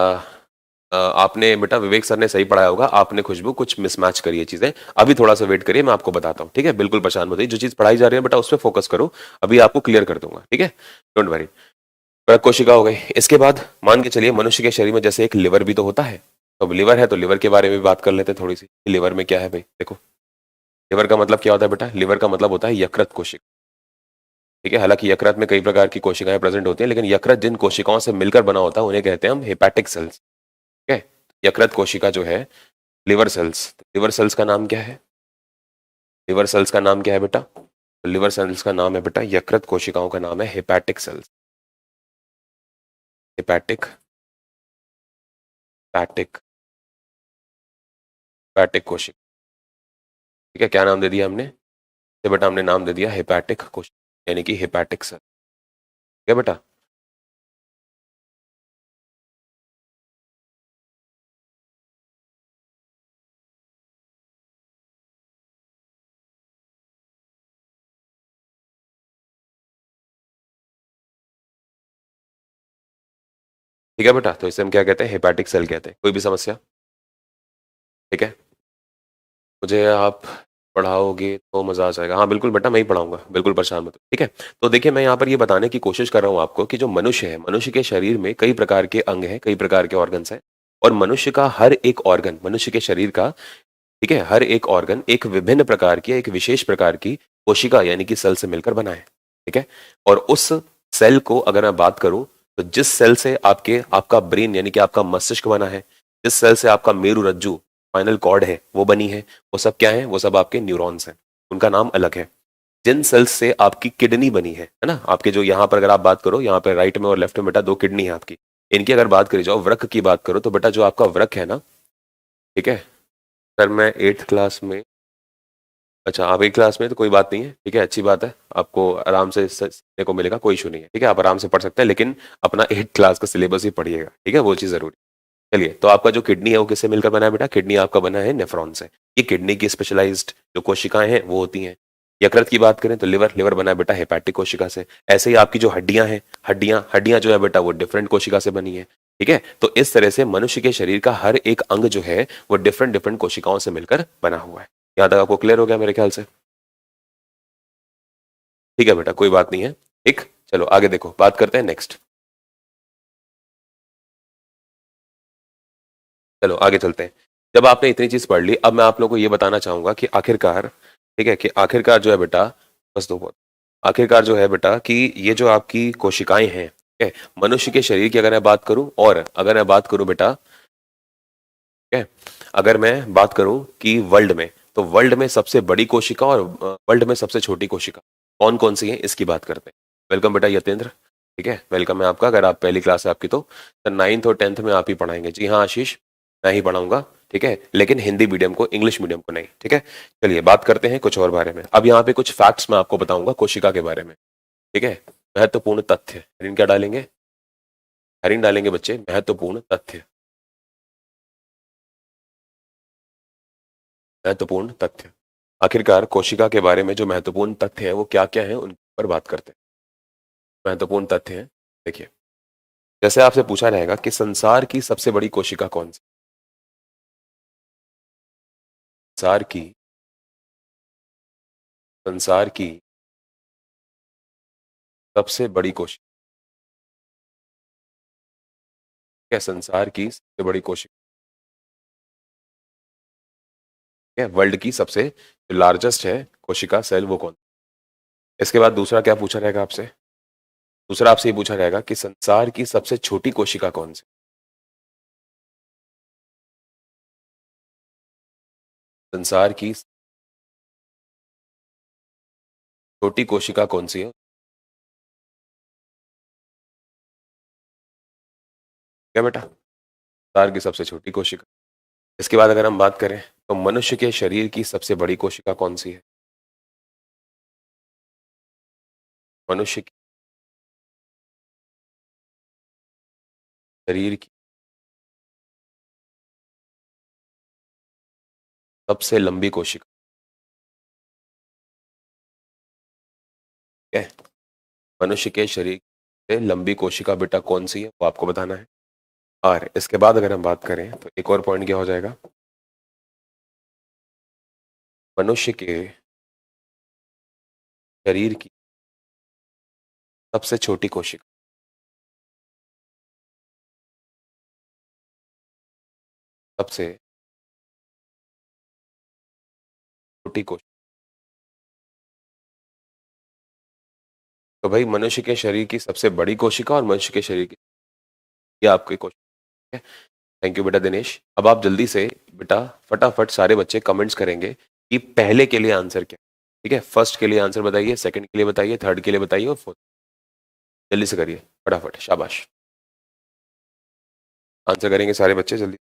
आपने बेटा विवेक सर ने सही पढ़ाया होगा, आपने खुशबू कुछ मिसमैच करी है चीजें। अभी थोड़ा सा वेट करिए, मैं आपको बताता हूँ, ठीक है, बिल्कुल परेशान मत होइए, जो चीज पढ़ाई जा रही है बेटा उस पर फोकस करो, अभी आपको क्लियर कर दूंगा, ठीक है, डोंट वरी। कोशिका हो गई, इसके बाद मान के चलिए मनुष्य के शरीर में जैसे एक लिवर भी तो होता है। तो लिवर है तो लिवर के बारे में भी बात कर लेते हैं थोड़ी सी, लिवर में क्या है भाई। देखो लिवर का मतलब क्या होता है बेटा, लिवर का मतलब होता है यकृत कोशिका, ठीक है। हालांकि यकृत में कई प्रकार की कोशिकाएं प्रेजेंट होती हैं, लेकिन यकृत जिन कोशिकाओं से मिलकर बना होता है उन्हें कहते हैं हम हेपेटिक सेल्स, ठीक है। यकृत कोशिका जो है, लिवर सेल्स, लिवर सेल्स का नाम क्या है, लिवर सेल्स का नाम क्या है बेटा, तो लिवर सेल्स का नाम है बेटा, यकृत कोशिकाओं का नाम है हेपेटिक सेल्स, हेपेटिक, पैटिक, पैटिक कोशिका, ठीक है। क्या नाम दे दिया हमने, तो बेटा हमने नाम दे दिया हेपेटिक कोशिका, यानी कि हेपेटिक सेल, ठीक है बेटा। ठीक है बेटा, तो इसे हम क्या कहते हैं, हेपेटिक सेल कहते हैं। कोई भी समस्या, ठीक है। मुझे आप पढ़ाओगे तो मज़ा आ जाएगा, हाँ बिल्कुल बेटा मैं ही पढ़ाऊंगा, बिल्कुल परेशान मत हो, ठीक है। तो देखिए मैं यहाँ पर ये बताने की कोशिश कर रहा हूँ आपको कि जो मनुष्य है, मनुष्य के शरीर में कई प्रकार के अंग हैं, कई प्रकार के ऑर्गन्स हैं, और मनुष्य का हर एक ऑर्गन, मनुष्य के शरीर का, ठीक है, हर एक ऑर्गन एक विभिन्न प्रकार की, एक विशेष प्रकार की कोशिका यानी कि सेल से मिलकर बना है, ठीक है। और उस सेल को अगर मैं बात करूं, तो जिस सेल से आपके आपका ब्रेन यानी कि आपका मस्तिष्क बना है, जिस सेल से आपका मेरु रज्जु फाइनल कॉर्ड है वो बनी है, वो सब क्या है, वो सब आपके न्यूरॉन्स हैं, उनका नाम अलग है। जिन सेल्स से आपकी किडनी बनी है ना, आपके जो यहाँ पर अगर आप बात करो, यहाँ पर राइट में और लेफ्ट में बेटा दो किडनी है आपकी, इनकी अगर बात करी जाओ, वृक्क की बात करो, तो बेटा जो आपका वृक्क है ना, ठीक है सर, मैं 8th क्लास में, अच्छा आप 8th क्लास में तो कोई बात नहीं है, ठीक है, अच्छी बात है, आपको आराम से सीखने को मिलेगा, कोई इशू नहीं है, ठीक है, आप आराम से पढ़ सकते हैं, लेकिन अपना 8th क्लास का सिलेबस ही पढ़िएगा, ठीक है, वो चीज़ जरूरी। चलिए, तो आपका जो किडनी है वो किससे मिलकर बना है बेटा, किडनी आपका बना है नेफ्रॉन से। ये किडनी की स्पेशलाइज्ड जो कोशिकाएं हैं वो होती हैं। यकृत की बात करें तो लिवर, लिवर बना है बेटा हेपेटिक कोशिका से। ऐसे ही आपकी जो हड्डियां हैं, हड्डियां हड्डियां जो है बेटा वो डिफरेंट कोशिका से बनी है, ठीक है। तो इस तरह से मनुष्य के शरीर का हर एक अंग जो है वो डिफरेंट डिफरेंट कोशिकाओं से मिलकर बना हुआ है। यहाँ तक आपको क्लियर हो गया मेरे ख्याल से, ठीक है बेटा, कोई बात नहीं है, ठीक। चलो आगे देखो, बात करते हैं नेक्स्ट, चलो आगे चलते हैं। जब आपने इतनी चीज पढ़ ली, अब मैं आप लोगों को ये बताना चाहूंगा कि आखिरकार, ठीक है, कि आखिरकार जो है बेटा, बस दो बहुत, आखिरकार जो है बेटा कि ये जो आपकी कोशिकाएं हैं, ठीक है, मनुष्य के शरीर की अगर मैं बात करूं, और अगर मैं बात करूं बेटा, ठीक है, अगर मैं बात करूं कि वर्ल्ड में, तो वर्ल्ड में सबसे बड़ी कोशिका और वर्ल्ड में सबसे छोटी कोशिका कौन कौन सी है, इसकी बात करते हैं। वेलकम बेटा यतेंद्र, ठीक है, वेलकम है आपका। अगर आप पहली क्लास है आपकी तो 9th और 10th में आप ही पढ़ाएंगे। जी हाँ आशीष, मैं ही पढ़ाऊंगा, ठीक है, लेकिन हिंदी मीडियम को, इंग्लिश मीडियम को नहीं, ठीक है। चलिए बात करते हैं कुछ और बारे में। अब यहाँ पे कुछ फैक्ट्स मैं आपको बताऊंगा कोशिका के बारे में, ठीक है। महत्वपूर्ण तथ्य, हेडिंग क्या डालेंगे, हेडिंग डालेंगे बच्चे महत्वपूर्ण तथ्य, महत्वपूर्ण तथ्य। आखिरकार कोशिका के बारे में जो महत्वपूर्ण तथ्य हैं वो क्या क्या हैं, उन पर बात करते हैं। महत्वपूर्ण तथ्य हैं, देखिए, जैसे आपसे पूछा रहेगा कि संसार की सबसे बड़ी कोशिका कौन सी, संसार की, संसार की सबसे बड़ी कोशिका, क्या संसार की सबसे बड़ी कोशिका है, वर्ल्ड की सबसे जो लार्जेस्ट है कोशिका सेल, वो कौन। इसके बाद दूसरा क्या पूछा रहेगा आपसे, दूसरा आपसे ये पूछा रहेगा कि संसार की सबसे छोटी कोशिका कौन सी, संसार की छोटी कोशिका कौन सी है, क्या बेटा, संसार की सबसे छोटी कोशिका। इसके बाद अगर हम बात करें तो मनुष्य के शरीर की सबसे बड़ी कोशिका कौन सी है, मनुष्य के शरीर की सबसे लंबी कोशिका, क्या है, मनुष्य के शरीर से लंबी कोशिका बेटा कौन सी है, वो आपको बताना है। और इसके बाद अगर हम बात करें तो एक और पॉइंट क्या हो जाएगा, मनुष्य के शरीर की सबसे छोटी कोशिका, सबसे छोटी कोशिका, तो भाई मनुष्य के शरीर की सबसे बड़ी कोशिका और मनुष्य के शरीर की, ये आपकी कोशिका है। थैंक यू बेटा दिनेश। अब आप जल्दी से बेटा फटाफट सारे बच्चे कमेंट्स करेंगे कि पहले के लिए आंसर क्या है, ठीक है। फर्स्ट के लिए आंसर बताइए, सेकंड के लिए बताइए, थर्ड के लिए बताइए और फोर्थ, जल्दी से करिए फटाफट, शाबाश। आंसर करेंगे सारे बच्चे जल्दी।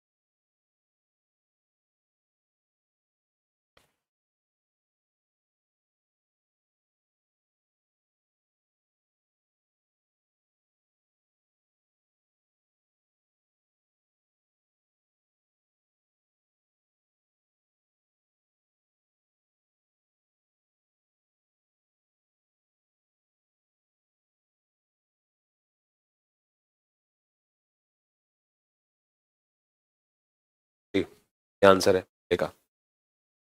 जी, ये आंसर है, देखा।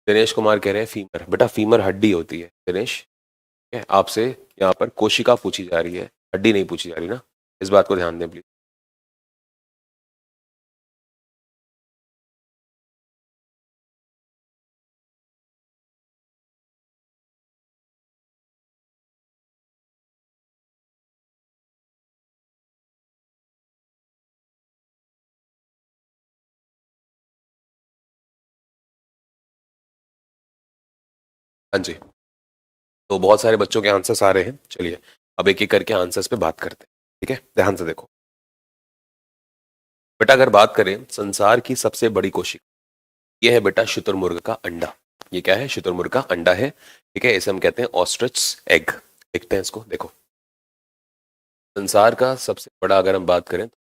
दिनेश कुमार कह रहे हैं फीमर, बेटा फीमर हड्डी होती है दिनेश, ठीक है। आपसे यहाँ पर कोशिका पूछी जा रही है, हड्डी नहीं पूछी जा रही ना, इस बात को ध्यान दें प्लीज। हाँ जी, तो बहुत सारे बच्चों के आंसर्स आ रहे हैं। चलिए अब एक एक करके आंसर्स पे बात करते हैं, ठीक है, ध्यान से देखो। बेटा अगर बात करें संसार की सबसे बड़ी कोशिका, ये है बेटा शुतुरमुर्ग का अंडा। ये क्या है, शुतुरमुर्ग का अंडा है, ठीक है, इसे हम कहते हैं ऑस्ट्रिच एग। देखते हैं इसको, देखो संसार का सबसे बड़ा अगर हम बात करें तो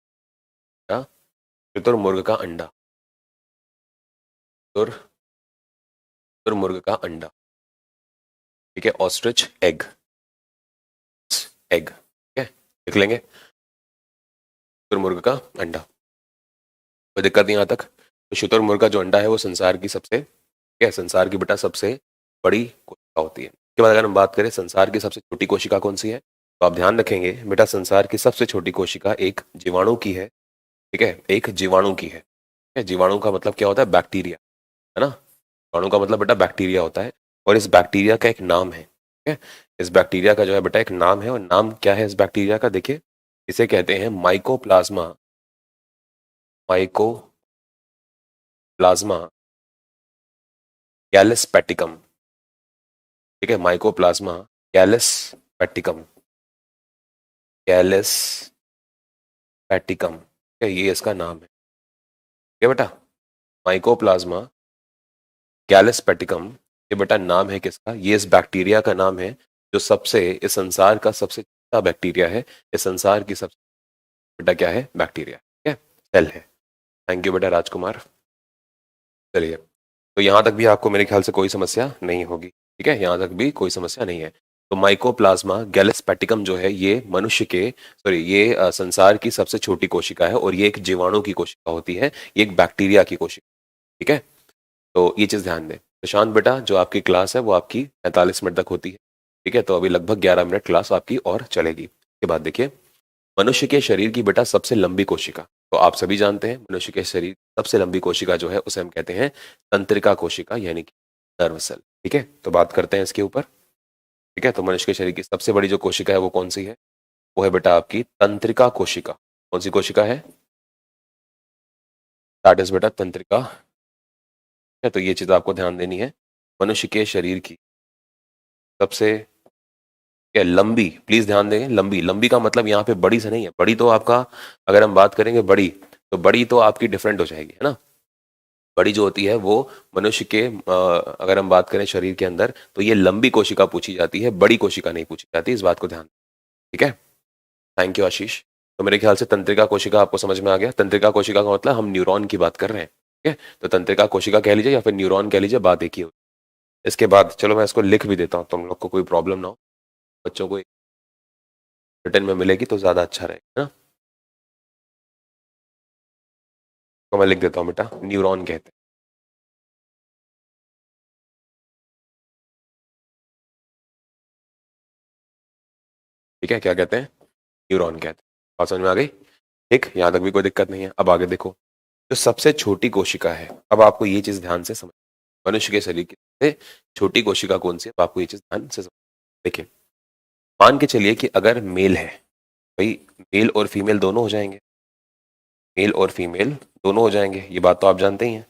क्या? शुतुरमुर्ग का अंडा, शुतुर शुतुरमुर्ग का अंडा, ठीक है, ऑस्ट्रिच एग, एग, ठीक है, लिख लेंगे शुतुरमुर्ग का अंडा, कोई दिक्कत नहीं यहाँ तक। तो शुतुरमुर्ग का जो अंडा है वो संसार की सबसे, ठीक है, संसार की बेटा सबसे बड़ी कोशिका होती है। इसके बाद अगर हम बात करें संसार की सबसे छोटी कोशिका कौन सी है, तो आप ध्यान रखेंगे बेटा संसार की सबसे छोटी कोशिका एक जीवाणु की है, ठीक है, एक जीवाणु की है, ठीक है। जीवाणु का मतलब क्या होता है, बैक्टीरिया, है ना, जीवाणु का मतलब बेटा बैक्टीरिया होता है, और इस बैक्टीरिया का एक नाम है, ठीक है, इस बैक्टीरिया का जो है बेटा एक नाम है, और नाम क्या है इस बैक्टीरिया का, देखिए इसे कहते हैं माइकोप्लाज्मा, माइकोप्लाज्मा गैलिस्पेटिकम। ठीक है, माइकोप्लाज्मा गैलिस्पेटिकम, गैलिस्पेटिकम, ठीक है, ये इसका नाम है। ठीक है बेटा, माइकोप्लाज्मा गैलिस्पेटिकम, ये बेटा नाम है किसका, ये इस बैक्टीरिया का नाम है जो सबसे, इस संसार का सबसे छोटा बैक्टीरिया है, इस संसार की सबसे बेटा क्या है, बैक्टीरिया, ठीक है, सेल है। थैंक यू बेटा राजकुमार। चलिए, तो यहाँ तक भी आपको मेरे ख्याल से कोई समस्या नहीं होगी। ठीक है, यहाँ तक भी कोई समस्या नहीं है। तो माइकोप्लाज्मा गैलिस्पेटिकम जो है ये मनुष्य के, सॉरी ये संसार की सबसे छोटी कोशिका है, और ये एक जीवाणु की कोशिका होती है, ये एक बैक्टीरिया की कोशिका। ठीक है, तो ये चीज़ ध्यान दें। प्रशांत बेटा, जो आपकी क्लास है वो आपकी 45 मिनट तक होती है। ठीक है, तो अभी लगभग 11 मिनट क्लास आपकी और चलेगी। इसके बाद देखिए, मनुष्य के शरीर की बेटा सबसे लंबी कोशिका, तो आप सभी जानते हैं मनुष्य के शरीर की सबसे लंबी कोशिका जो है उसे हम कहते हैं तंत्रिका कोशिका, यानी कि नर्व सेल। ठीक है, तो बात करते हैं इसके ऊपर। ठीक है, तो मनुष्य के शरीर की सबसे बड़ी जो कोशिका है वो कौन सी है, वो है बेटा आपकी तंत्रिका कोशिका। कौन सी कोशिका है, दैट इज बेटा तंत्रिका। है, तो ये चीज आपको ध्यान देनी है। मनुष्य के शरीर की सबसे क्या लंबी, प्लीज ध्यान दें, लंबी, लंबी का मतलब यहाँ पे बड़ी से नहीं है, बड़ी तो आपका, अगर हम बात करेंगे बड़ी, तो बड़ी तो आपकी डिफरेंट हो जाएगी, है ना। बड़ी जो होती है वो मनुष्य के अगर हम बात करें शरीर के अंदर, तो ये लंबी कोशिका पूछी जाती है, बड़ी कोशिका नहीं पूछी जाती, इस बात को ध्यान। ठीक है, थैंक यू आशीष। तो मेरे ख्याल से तंत्रिका कोशिका आपको समझ में आ गया। तंत्रिका कोशिका का मतलब हम न्यूरॉन की बात कर रहे हैं। ठीक है, तो तंत्रिका कोशिका कह लीजिए या फिर न्यूरॉन कह लीजिए, बात एक ही हो। इसके बाद चलो मैं इसको लिख भी देता हूँ, तुम लोग को कोई प्रॉब्लम ना हो, बच्चों को रिटर्न में मिलेगी तो ज्यादा अच्छा रहेगा ना। तो मैं लिख देता हूँ बेटा, न्यूरॉन कहते हैं। ठीक है, क्या कहते हैं, न्यूरॉन कहते हैं। बात समझ में आ गई। ठीक, यहाँ तक भी कोई दिक्कत नहीं है। अब आगे देखो, जो सबसे छोटी कोशिका है, अब आपको ये चीज ध्यान से समझ, मनुष्य के शरीर की सबसे छोटी कोशिका कौन सी है, अब आपको ये चीज ध्यान से समझ। देखिए, मान के चलिए कि अगर मेल है, भाई मेल और फीमेल दोनों हो जाएंगे, मेल और फीमेल दोनों हो जाएंगे, ये बात तो आप जानते ही हैं।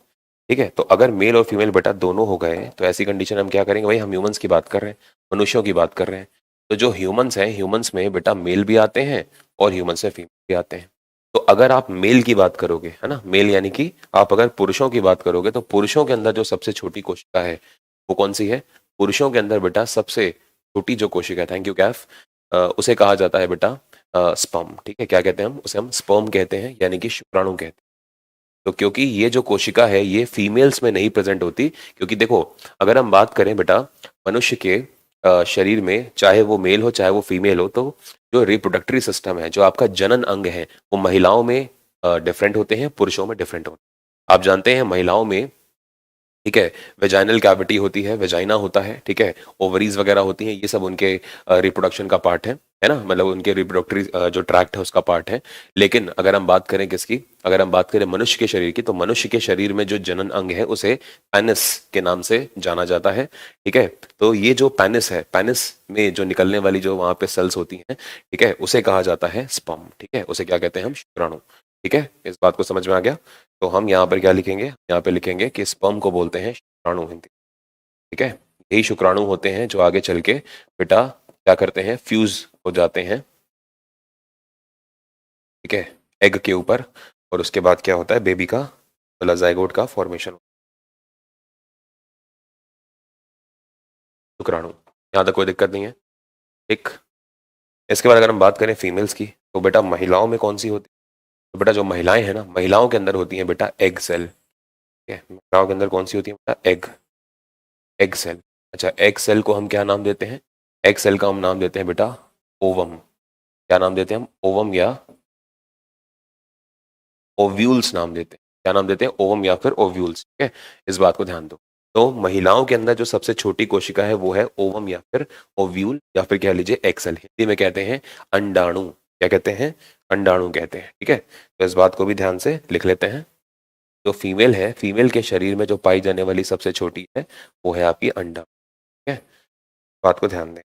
ठीक है, तो अगर मेल और फीमेल बेटा दोनों हो गए, तो ऐसी कंडीशन हम क्या करेंगे, भाई हम ह्यूमंस की बात कर रहे हैं, मनुष्यों की बात कर रहे हैं। तो जो ह्यूमंस हैं, ह्यूमंस में बेटा मेल भी आते हैं और ह्यूमंस में फीमेल भी आते हैं। तो अगर आप मेल की बात करोगे, है ना, मेल यानी कि आप अगर पुरुषों की बात करोगे, तो पुरुषों के अंदर जो सबसे छोटी कोशिका है वो कौन सी है, पुरुषों के अंदर बेटा सबसे छोटी जो कोशिका है, थैंक यू कैफ, उसे कहा जाता है बेटा स्पर्म। ठीक है, क्या कहते हैं हम उसे, हम स्पर्म कहते हैं, यानी कि शुक्राणु कहते हैं। तो क्योंकि ये जो कोशिका है ये फीमेल्स में नहीं प्रेजेंट होती, क्योंकि देखो अगर हम बात करें बेटा मनुष्य के शरीर में, चाहे वो मेल हो चाहे वो फीमेल हो, तो जो रिप्रोडक्टरी सिस्टम है, जो आपका जनन अंग है, वो महिलाओं में डिफरेंट होते हैं, पुरुषों में डिफरेंट होते हैं। आप जानते हैं महिलाओं में, ठीक है, वेजाइनल कैविटी होती है, वेजाइना होता है, ठीक है, ओवरीज वगैरह होती हैं, ये सब उनके रिप्रोडक्शन का पार्ट है ना, मतलब उनके रिप्रोडक्टरी जो ट्रैक्ट है उसका पार्ट है। लेकिन अगर हम बात करें किसकी, अगर हम बात करें मनुष्य के शरीर की, तो मनुष्य के शरीर में जो जनन अंग है उसे पेनिस के नाम से जाना जाता है। ठीक है, तो ये जो पेनिस है, पेनिस में जो निकलने वाली जो वहां पे सेल्स होती हैं, ठीक है, उसे कहा जाता है स्पर्म। ठीक है, उसे क्या कहते हैं हम, शुक्राणु। ठीक है, इस बात को समझ में आ गया। तो हम यहाँ पर क्या लिखेंगे, यहाँ पे लिखेंगे कि स्पर्म को बोलते हैं शुक्राणु हिंदी। ठीक है, यही शुक्राणु होते हैं जो आगे चल के बेटा क्या करते हैं, फ्यूज हो जाते हैं, ठीक है, एग के ऊपर, और उसके बाद क्या होता है, बेबी का मतलब जाइगोट का फॉर्मेशन, शुक्राणु। यहाँ तक कोई दिक्कत नहीं है। ठीक, इसके बाद अगर हम बात करें फीमेल्स की, तो बेटा महिलाओं में कौन सी होती है, तो बेटा जो महिलाएं हैं ना, महिलाओं के अंदर होती हैं बेटा एग सेल। ठीक है, महिलाओं के अंदर कौन सी होती है बेटा, एग, एग सेल। अच्छा, एग सेल को हम क्या नाम देते हैं, एग सेल का हम नाम देते हैं बेटा ओवम। क्या नाम देते हैं हम, ओवम या ओव्यूल्स नाम देते हैं। क्या नाम देते हैं, ओवम या फिर ओव्यूल्स। ठीक है, इस बात को ध्यान दो। तो महिलाओं के अंदर जो सबसे छोटी कोशिका है वो है ओवम या फिर ओव्यूल, या फिर कह लीजिए एग सेल, हिंदी में कहते हैं अंडाणु। क्या कहते हैं, अंडाणु कहते हैं। ठीक है, तो इस बात को भी ध्यान से लिख लेते हैं। जो फीमेल है, फीमेल के शरीर में जो पाई जाने वाली सबसे छोटी है वो है आपकी अंडा। ठीक है, बात को ध्यान दें।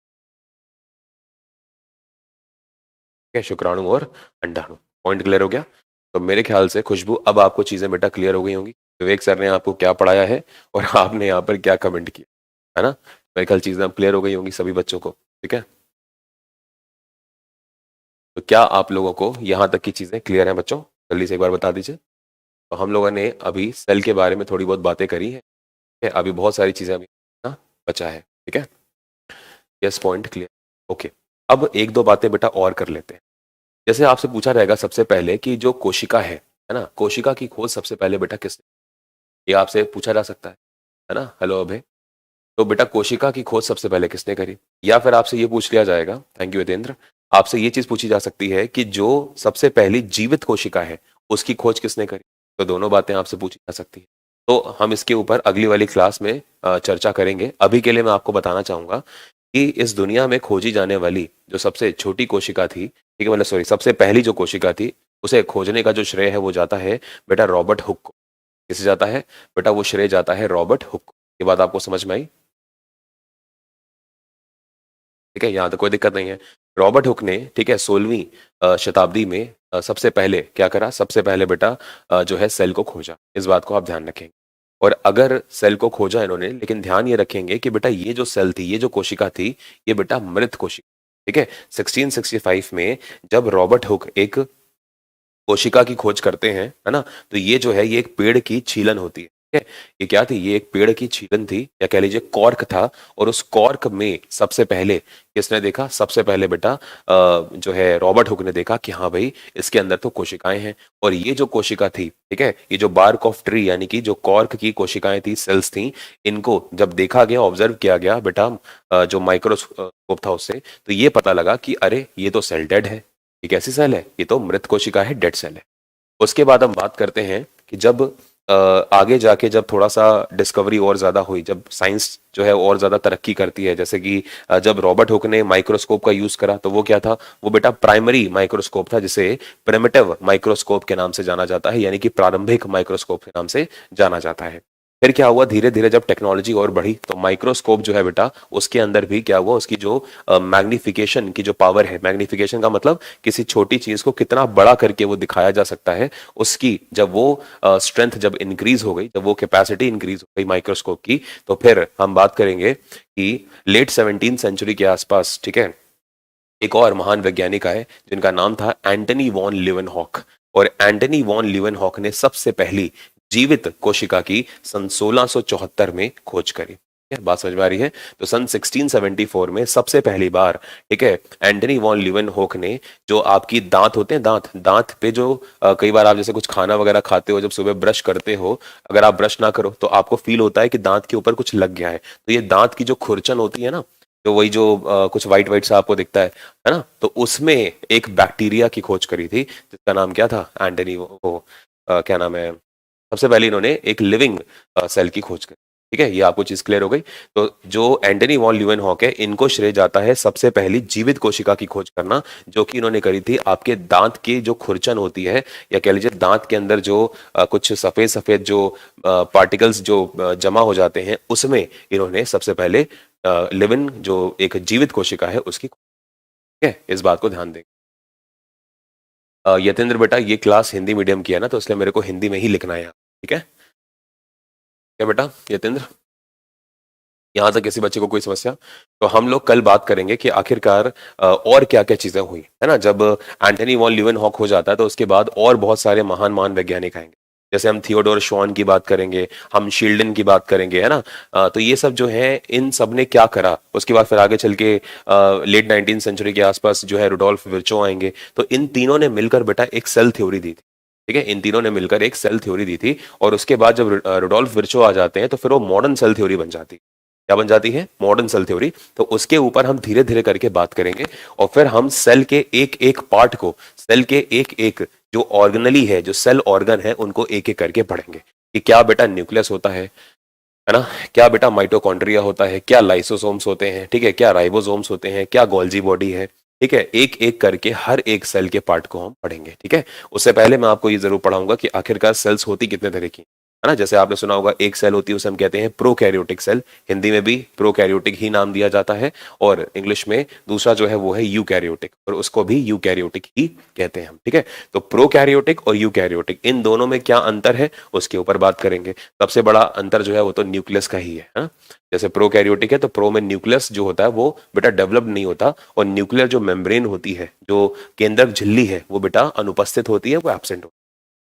है, शुक्राणु और अंडाणु। पॉइंट क्लियर हो गया? तो मेरे ख्याल से खुशबू अब आपको चीजें बेटा क्लियर हो गई होंगी, विवेक सर ने आपको क्या पढ़ाया है और आपने यहाँ पर क्या कमेंट किया, है ना? मेरे ख्याल चीजें अब क्लियर हो गई होंगी सभी बच्चों को, ठीक है? तो क्या आप लोगों को यहाँ तक की चीजें क्लियर हैं बच्चों? जल्दी से एक बार बता दीजिए। तो हम लोगों ने अभी सेल के बारे में थोड़ी बहुत बातें करी है, ठीक है? अभी बहुत सारी चीजें अभी ना बचा है, ठीक है? Yes, point clear. ओके, अब एक दो बातें बेटा और कर लेते हैं। जैसे आपसे पूछा रहेगा सबसे पहले कि जो कोशिका है ना, कोशिका की खोज सबसे पहले बेटा किसने, ये आपसे पूछा जा सकता है ना? हेलो अभय। तो बेटा कोशिका की खोज सबसे पहले किसने करी? या फिर आपसे ये पूछ लिया जाएगा, थैंक यू हितेंद्र, आपसे ये चीज पूछी जा सकती है कि जो सबसे पहली जीवित कोशिका है उसकी खोज किसने करी? तो दोनों बातें आपसे पूछी जा सकती है। तो हम इसके ऊपर अगली वाली क्लास में चर्चा करेंगे। अभी के लिए मैं आपको बताना चाहूंगा कि इस दुनिया में खोजी जाने वाली जो सबसे छोटी कोशिका थी, ठीक है, मतलब सॉरी, सबसे पहली जो कोशिका थी उसे खोजने का जो श्रेय है वो जाता है बेटा रॉबर्ट हुक को। किसे जाता है बेटा? वो श्रेय जाता है रॉबर्ट हुक को। ये बात आपको समझ में आई? ठीक है, यहाँ तो कोई दिक्कत नहीं है। रॉबर्ट हुक ने, ठीक है, 16वीं शताब्दी में सबसे पहले क्या करा? सबसे पहले बेटा जो है सेल को खोजा। इस बात को आप ध्यान रखेंगे। और अगर सेल को खोजा इन्होंने, लेकिन ध्यान ये रखेंगे कि बेटा ये जो सेल थी, ये जो कोशिका थी, ये बेटा मृत कोशिका, ठीक है? 1665 में जब रॉबर्ट हुक एक कोशिका की खोज करते हैं, है ना, तो ये जो है ये एक पेड़ की छीलन होती है, ठीक है? ये क्या थी? ये एक पेड़ की छीलन थी, या कह लीजिए कॉर्क था। और उस कॉर्क में सबसे पहले किसने देखा? सबसे पहले बेटा जो है रॉबर्ट हुक ने देखा कि हाँ भाई इसके अंदर तो कोशिकाएं हैं। और ये जो कोशिका थी, ठीक है, ये जो बार्क ऑफ ट्री यानी कि जो कॉर्क की कोशिकाएं थी, सेल्स थी, इनको जब देखा गया, ऑब्जर्व किया गया बेटा जो माइक्रोस्कोप था उससे, तो ये पता लगा कि अरे ये तो सेल डेड है। ये कैसी सेल है? ये तो मृत कोशिका है, डेड सेल है। उसके बाद हम बात करते हैं कि जब आगे जाके जब थोड़ा सा डिस्कवरी और ज़्यादा हुई, जब साइंस जो है और ज़्यादा तरक्की करती है, जैसे कि जब रॉबर्ट हुक ने माइक्रोस्कोप का यूज़ करा, तो वो क्या था? वो बेटा प्राइमरी माइक्रोस्कोप था, जिसे प्रिमिटिव माइक्रोस्कोप के नाम से जाना जाता है, यानी कि प्रारंभिक माइक्रोस्कोप के नाम से जाना जाता है। फिर क्या हुआ? धीरे धीरे जब टेक्नोलॉजी और बढ़ी, तो माइक्रोस्कोप जो है बेटा उसके अंदर भी क्या हुआ? उसकी जो मैग्निफिकेशन की जो पावर है, मैग्निफिकेशन का मतलब किसी छोटी चीज को कितना बड़ा करके वो दिखाया जा सकता है, उसकी जब वो स्ट्रेंथ जब इंक्रीज हो गई, जब वो कैपेसिटी इंक्रीज हो गई माइक्रोस्कोप की, तो फिर हम बात करेंगे कि लेट 17th सेंचुरी के आसपास, ठीक है, एक और महान वैज्ञानिक आए जिनका नाम था एंटनी वॉन लिवनहॉक। और एंटनी वॉन लिवनहॉक ने सबसे पहली जीवित कोशिका की सन 1674 में खोज करी। ठीक है, बात समझ में आ रही है? तो सन 1674 में सबसे पहली बार, ठीक है, एंटनी वॉन लिवनहॉक ने जो आपकी दांत होते हैं, दांत दांत पे जो कई बार आप जैसे कुछ खाना वगैरह खाते हो, जब सुबह ब्रश करते हो, अगर आप ब्रश ना करो तो आपको फील होता है कि दांत के ऊपर कुछ लग गया है। तो ये दांत की जो खुरचन होती है ना, तो वही जो कुछ वाइट वाइट सा आपको दिखता है ना, तो उसमें एक बैक्टीरिया की खोज करी थी जिसका नाम क्या था? एंटनी वो क्या नाम है, सबसे पहले इन्होंने एक लिविंग सेल की खोज करी। ठीक है, ये आपको चीज क्लियर हो गई। तो जो एंटनी वॉन ल्यूवेनहॉक है, इनको श्रेय जाता है सबसे पहली जीवित कोशिका की खोज करना, जो कि इन्होंने करी थी आपके दांत की जो खुरचन होती है, या कह लीजिए दांत के अंदर जो कुछ सफेद सफेद जो पार्टिकल्स जो जमा हो जाते हैं, उसमें इन्होंने सबसे पहले लिविन जो एक जीवित कोशिका है उसकी, ठीक है, इस बात को ध्यान दें। यतेंद्र बेटा ये क्लास हिंदी मीडियम की है ना, तो इसलिए मेरे को हिंदी में ही लिखना है, ठीक है? क्या बेटा यतेंद्र, यहाँ तक किसी बच्चे को कोई समस्या? तो हम लोग कल बात करेंगे कि आखिरकार और क्या क्या चीजें हुई, है ना? जब एंटनी वॉन ल्यूवेनहॉक हो जाता है, तो उसके बाद और बहुत सारे महान महान वैज्ञानिक आएंगे। जैसे हम थियोडोर शॉन की बात करेंगे, हम शील्डन की बात करेंगे, है ना? तो ये सब जो है, इन सब ने क्या करा, उसके बाद फिर आगे चल के लेट 19th सेंचुरी के आसपास जो है रुडोल्फ विर्चो आएंगे। तो इन तीनों ने मिलकर बेटा एक सेल थ्योरी दी थी। ठीक है, इन तीनों ने मिलकर एक सेल थ्योरी दी थी, और उसके बाद जब रुडोल्फ विर्चो आ जाते हैं, तो फिर वो मॉडर्न सेल थ्योरी बन जाती है। क्या बन जाती है? Modern cell theory. तो उसके ऊपर हम धीरे धीरे करके बात करेंगे, और फिर हम सेल के एक एक पार्ट को, सेल के एक एक जो ऑर्गेनली है, जो सेल ऑर्गन है, उनको एक एक करके पढ़ेंगे कि क्या बेटा न्यूक्लियस होता है ना, क्या बेटा माइटोकॉन्ड्रिया होता है, क्या लाइसोसोम्स होते हैं, ठीक है, क्या राइबोसोम्स होते हैं, क्या गोल्जी बॉडी है, ठीक है, एक एक करके हर एक सेल के पार्ट को हम पढ़ेंगे। ठीक है, उससे पहले मैं आपको ये जरूर पढ़ाऊंगा कि आखिरकार सेल्स होती कितने तरह की। है ना। जैसे आपने सुना होगा एक सेल होती है उसे हम कहते हैं प्रोकैरियोटिक सेल, हिंदी में भी प्रोकैरियोटिक ही नाम दिया जाता है, और इंग्लिश में दूसरा जो है वो है यूकैरियोटिक, और उसको भी यूकैरियोटिक ही कहते हैं हम, ठीक है। तो प्रोकैरियोटिक और यूकैरियोटिक, इन दोनों में क्या अंतर है उसके ऊपर बात करेंगे। सबसे बड़ा अंतर जो है वो तो न्यूक्लियस का ही है ना। जैसे प्रोकैरियोटिक है तो प्रो में न्यूक्लियस जो होता है वो बेटा डेवलप्ड नहीं होता, और न्यूक्लियर जो मेम्ब्रेन होती है, जो केंद्रक झिल्ली है, वो बेटा अनुपस्थित होती है, वो एब्सेंट होती है।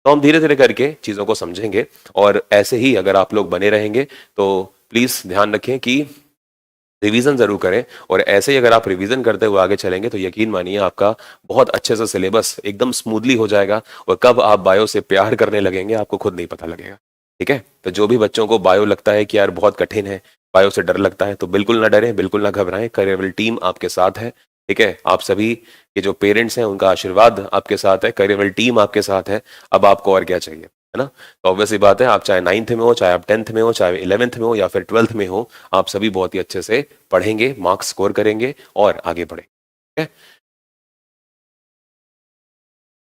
तो हम धीरे धीरे करके चीज़ों को समझेंगे, और ऐसे ही अगर आप लोग बने रहेंगे तो प्लीज़ ध्यान रखें कि रिवीजन जरूर करें, और ऐसे ही अगर आप रिवीजन करते हुए आगे चलेंगे तो यकीन मानिए आपका बहुत अच्छे से सिलेबस एकदम स्मूथली हो जाएगा, और कब आप बायो से प्यार करने लगेंगे आपको खुद नहीं पता लगेगा, ठीक है। तो जो भी बच्चों को बायो लगता है कि यार बहुत कठिन है, बायो से डर लगता है, तो बिल्कुल ना डरें, बिल्कुल ना घबराएं, करियर टीम आपके साथ है, ठीक है। आप सभी के जो पेरेंट्स हैं उनका आशीर्वाद आपके साथ है, करियर टीम आपके साथ है, अब आपको और क्या चाहिए, है ना। तो ऑब्वियसली बात है, आप चाहे 9th में हो, चाहे आप 10th में हो, चाहे 11th में हो या फिर 12th में हो, आप सभी बहुत ही अच्छे से पढ़ेंगे, मार्क्स स्कोर करेंगे और आगे बढ़ेंगे, ठीक है।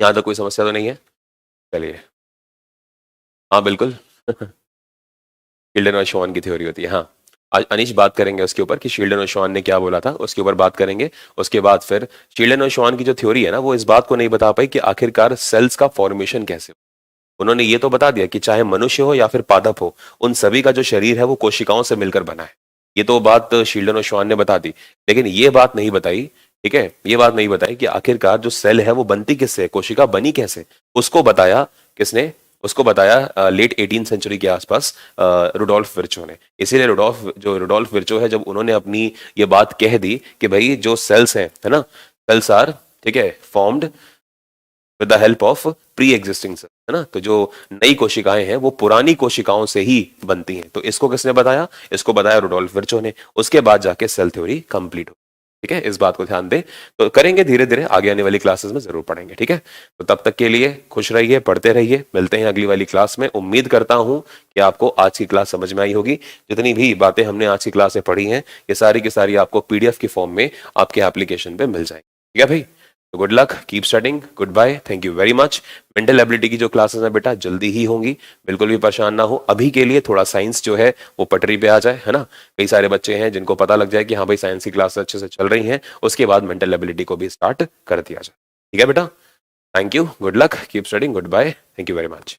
यहाँ तक कोई समस्या तो नहीं है? चलिए, हाँ बिल्कुल। शील्डन और शॉन की थ्योरी होती है, हाँ। आज अनीश बात करेंगे उसके ऊपर कि शील्डन और शॉन ने क्या बोला था, उसके ऊपर बात करेंगे। उसके बाद फिर शील्डन और शॉन की जो थ्योरी है ना, वो इस बात को नहीं बता पाई कि आखिरकार सेल्स का फॉर्मेशन कैसे। उन्होंने ये तो बता दिया कि चाहे मनुष्य हो या फिर पादप हो, उन सभी का जो शरीर है वो कोशिकाओं से मिलकर बना है। ये तो बात शील्डन और शॉन ने बता दी, लेकिन ये बात नहीं बताई, ठीक है, ये बात नहीं बताई कि आखिरकार जो सेल है वो बनती किससे, कोशिका बनी कैसे। उसको बताया किसने? उसको बताया लेट 18 सेंचुरी के आसपास रुडोल्फ विर्चो ने। इसीलिए रुडोल्फ विर्चो है, जब उन्होंने अपनी ये बात कह दी कि भाई जो सेल्स हैं, है ना, सेल्स आर, ठीक है, formed with the help of pre existing cell, है ना। तो जो नई कोशिकाएं हैं वो पुरानी कोशिकाओं से ही बनती हैं। तो इसको किसने बताया? इसको बताया रुडोल्फ विर्चो ने। उसके बाद जाके सेल थ्योरी कंप्लीट हो, ठीक है। इस बात को ध्यान दें, तो करेंगे धीरे धीरे, आगे आने वाली क्लासेस में जरूर पढ़ेंगे, ठीक है। तो तब तक के लिए खुश रहिए, पढ़ते रहिए, मिलते हैं अगली वाली क्लास में। उम्मीद करता हूं कि आपको आज की क्लास समझ में आई होगी। जितनी भी बातें हमने आज की क्लास में पढ़ी हैं, ये सारी की सारी आपको पीडीएफ की फॉर्म में आपके एप्लीकेशन पे मिल जाएगी, ठीक है भाई। तो good luck, keep studying, goodbye, thank you very much. Mental ability की जो क्लासेस हैं बेटा जल्दी ही होंगी, बिल्कुल भी परेशान ना हो। अभी के लिए थोड़ा साइंस जो है वो पटरी पे आ जाए, है ना। कई सारे बच्चे हैं जिनको पता लग जाए कि हाँ भाई साइंस की क्लास अच्छे से चल रही हैं, उसके बाद मेंटल एबिलिटी को भी स्टार्ट कर दिया जाए, ठीक है बेटा। Thank you, good luck, keep studying, goodbye, thank you very much.